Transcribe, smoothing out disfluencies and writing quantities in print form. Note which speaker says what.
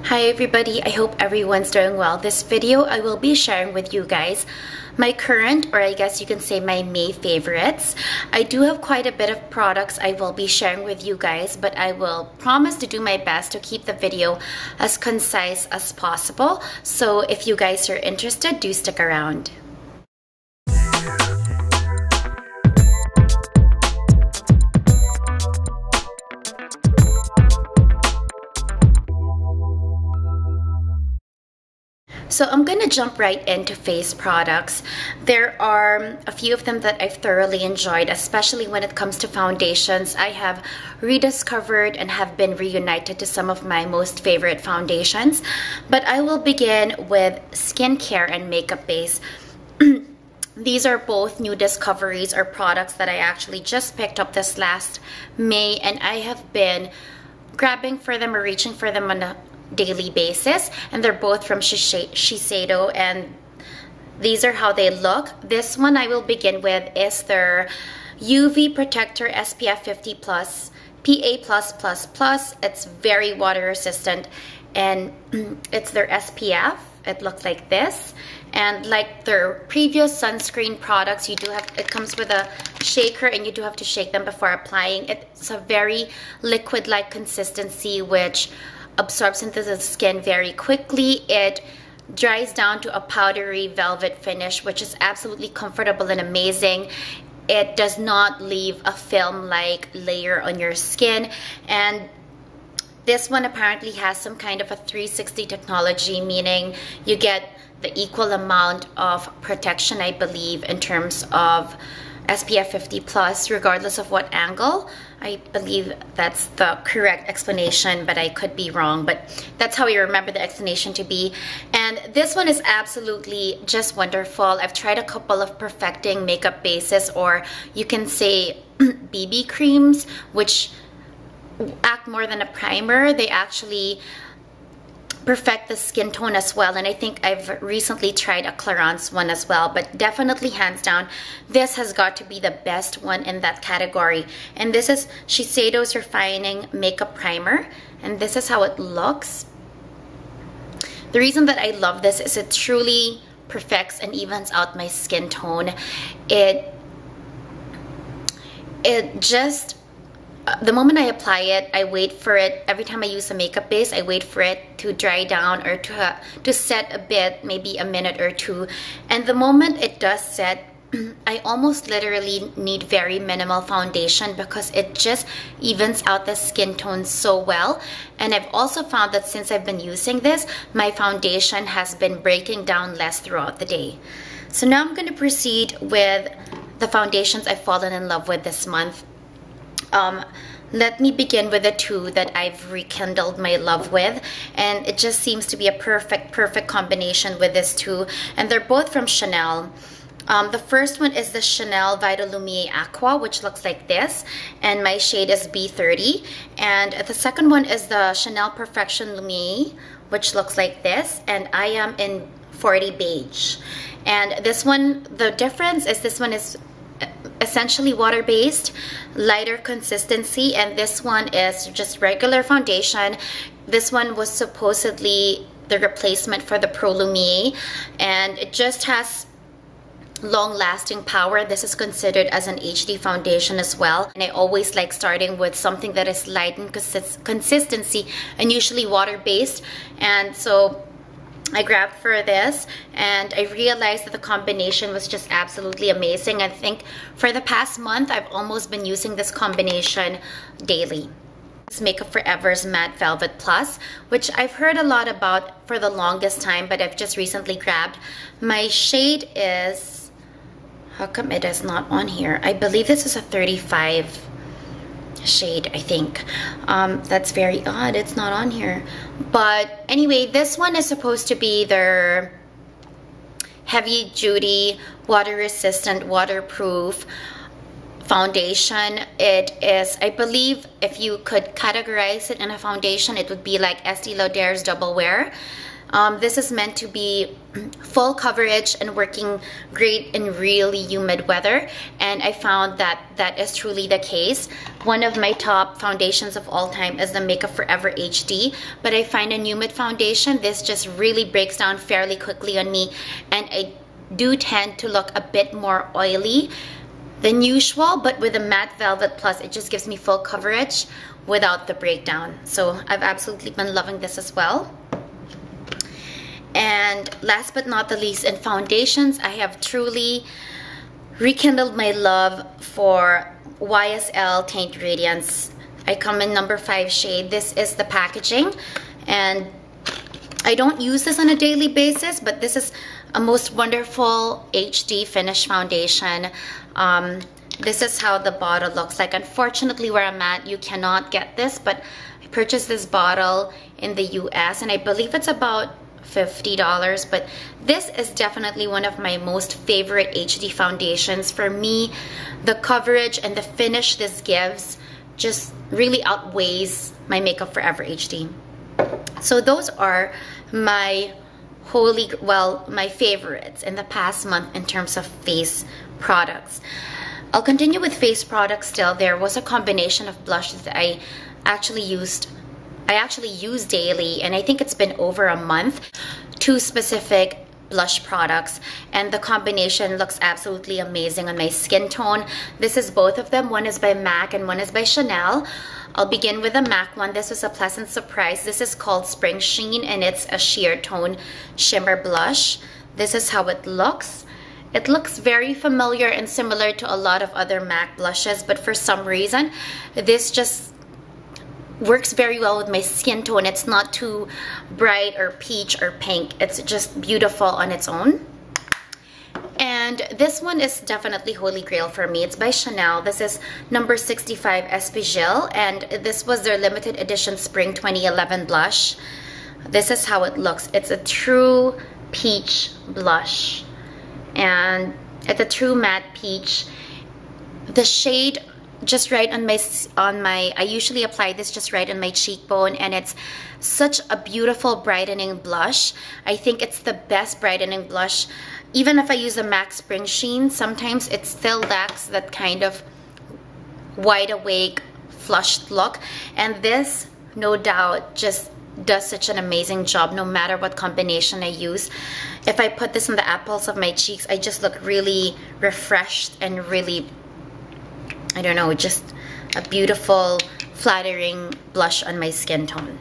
Speaker 1: Hi everybody, I hope everyone's doing well. This video I will be sharing with you guys my current, or I guess you can say my May favorites. I do have quite a bit of products I will be sharing with you guys, but I will promise to do my best to keep the video as concise as possible. So if you guys are interested, do stick around. So I'm gonna jump right into face products. There are a few of them that I've thoroughly enjoyed, especially when it comes to foundations. I have rediscovered and have been reunited to some of my most favorite foundations. But I will begin with skincare and makeup base. These are both new discoveries or products that I actually just picked up this last May, and I have been grabbing for them or reaching for them on a daily basis, and they're both from Shiseido, and these are how they look. This one I will begin with is their UV Protector SPF 50 plus PA+++. It's very water resistant, and it's their SPF. It looks like this, and like their previous sunscreen products, it comes with a shaker, and you do have to shake them before applying. It's a very liquid-like consistency which absorbs into the skin very quickly. It dries down to a powdery velvet finish, which is absolutely comfortable and amazing. It does not leave a film-like layer on your skin, and this one apparently has some kind of a 360 technology, meaning you get the equal amount of protection, I believe, in terms of SPF 50 plus, regardless of what angle. I believe that's the correct explanation, but I could be wrong, but that's how I remember the explanation to be. And this one is absolutely just wonderful. I've tried a couple of perfecting makeup bases, or you can say BB creams, which act more than a primer. They actually perfect the skin tone as well, and I think I've recently tried a Clarins one as well, but definitely hands down this has got to be the best one in that category. And this is Shiseido's Refining Makeup Primer, and this is how it looks. The reason that I love this is it truly perfects and evens out my skin tone. It just, the moment I apply it, I wait for it. Every time I use a makeup base, I wait for it to dry down or to set a bit, maybe a minute or two. And the moment it does set, I almost literally need very minimal foundation because it just evens out the skin tone so well. And I've also found that since I've been using this, my foundation has been breaking down less throughout the day. So now I'm going to proceed with the foundations I've fallen in love with this month. Let me begin with the two that I've rekindled my love with, and it just seems to be a perfect combination with this two, and they're both from Chanel. The first one is the Chanel Vitalumiere Aqua, which looks like this, and my shade is B30, and the second one is the Chanel Perfection Lumiere, which looks like this, and I am in 40 beige. And this one, the difference is this one is essentially water-based, lighter consistency, and this one is just regular foundation. This one was supposedly the replacement for the Pro Lumiere, and it just has long-lasting power. This is considered as an HD foundation as well, and I always like starting with something that is light in consistency and usually water-based. And so I grabbed for this, and I realized that the combination was just absolutely amazing. I think for the past month, I've almost been using this combination daily. It's Makeup Forever's Matte Velvet Plus, which I've heard a lot about for the longest time, but I've just recently grabbed. My shade is, how come it is not on here? I believe this is a 35 shade, I think. That's very odd, it's not on here. But anyway, this one is supposed to be their heavy duty, water resistant, waterproof foundation. It is, I believe, if you could categorize it in a foundation, it would be like Estee Lauder's Double Wear. This is meant to be full coverage and working great in really humid weather, and I found that that is truly the case. One of my top foundations of all time is the Makeup Forever HD, but I find in humid foundation, this just really breaks down fairly quickly on me, and I do tend to look a bit more oily than usual, but with the Matte Velvet Plus, it just gives me full coverage without the breakdown. So I've absolutely been loving this as well. And last but not the least, in foundations, I have truly rekindled my love for YSL Taint Radiance. I come in number 5 shade. This is the packaging, and I don't use this on a daily basis, but this is a most wonderful HD finish foundation. This is how the bottle looks like. Unfortunately, where I'm at, you cannot get this, but I purchased this bottle in the US, and I believe it's about $50, but this is definitely one of my most favorite HD foundations. For me, the coverage and the finish this gives just really outweighs my Makeup Forever HD. So those are my my favorites in the past month in terms of face products. I'll continue with face products still. There was a combination of blushes that I actually use daily, and I think it's been over a month. 2 specific blush products, and the combination looks absolutely amazing on my skin tone. This is both of them. One is by MAC and one is by Chanel. I'll begin with the MAC one. This was a pleasant surprise. This is called Spring Sheen, and it's a sheer tone shimmer blush. This is how it looks. It looks very familiar and similar to a lot of other MAC blushes, but for some reason, this just works very well with my skin tone. It's not too bright or peach or pink. It's just beautiful on its own. And this one is definitely holy grail for me. It's by Chanel. This is number 65 Espigil, and this was their limited edition Spring 2011 blush. This is how it looks. It's a true peach blush, and it's a true matte peach. The shade just right on my I usually apply this just right on my cheekbone, and it's such a beautiful brightening blush. I think it's the best brightening blush. Even if I use a MAC Spring Sheen, sometimes it still lacks that kind of wide awake flushed look, and this no doubt just does such an amazing job no matter what combination I use. If I put this on the apples of my cheeks, I just look really refreshed and really, I don't know, just a beautiful, flattering blush on my skin tone.